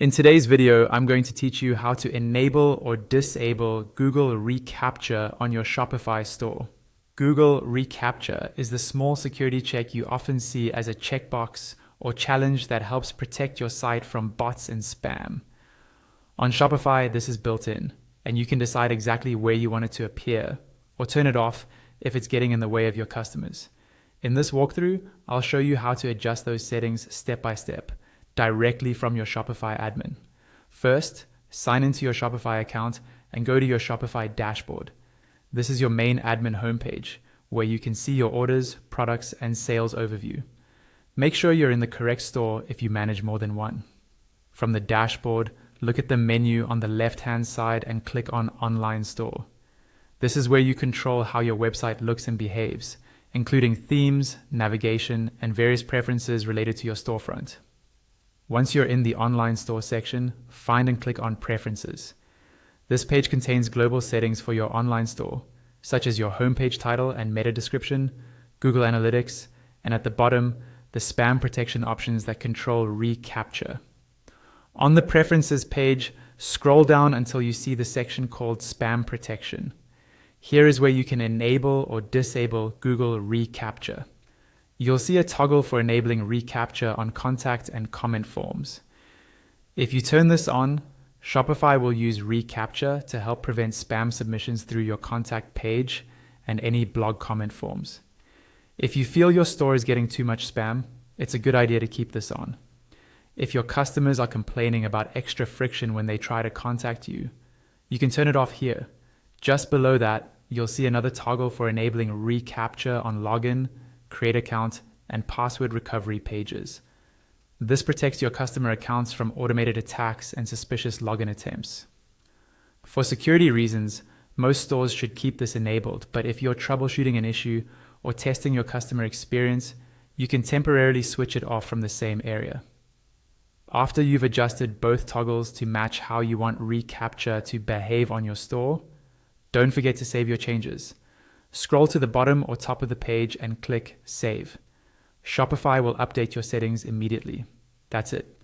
In today's video, I'm going to teach you how to enable or disable Google reCAPTCHA on your Shopify store. Google reCAPTCHA is the small security check you often see as a checkbox or challenge that helps protect your site from bots and spam. On Shopify, this is built in, and you can decide exactly where you want it to appear, or turn it off if it's getting in the way of your customers. In this walkthrough, I'll show you how to adjust those settings step by step, directly from your Shopify admin. First, sign into your Shopify account and go to your Shopify dashboard. This is your main admin homepage, where you can see your orders, products, and sales overview. Make sure you're in the correct store if you manage more than one. From the dashboard, look at the menu on the left-hand side and click on Online Store. This is where you control how your website looks and behaves, including themes, navigation, and various preferences related to your storefront. Once you're in the online store section, find and click on Preferences. This page contains global settings for your online store, such as your homepage title and meta description, Google Analytics, and at the bottom, the spam protection options that control reCAPTCHA. On the Preferences page, scroll down until you see the section called Spam Protection. Here is where you can enable or disable Google reCAPTCHA. You'll see a toggle for enabling reCAPTCHA on contact and comment forms. If you turn this on, Shopify will use reCAPTCHA to help prevent spam submissions through your contact page and any blog comment forms. If you feel your store is getting too much spam, it's a good idea to keep this on. If your customers are complaining about extra friction when they try to contact you, you can turn it off here. Just below that, you'll see another toggle for enabling reCAPTCHA on login, create account, and password recovery pages. This protects your customer accounts from automated attacks and suspicious login attempts. For security reasons, most stores should keep this enabled, but if you're troubleshooting an issue or testing your customer experience, you can temporarily switch it off from the same area. After you've adjusted both toggles to match how you want reCAPTCHA to behave on your store, don't forget to save your changes. Scroll to the bottom or top of the page and click Save. Shopify will update your settings immediately. That's it.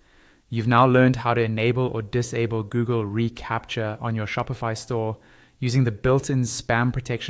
You've now learned how to enable or disable Google reCAPTCHA on your Shopify store using the built-in spam protection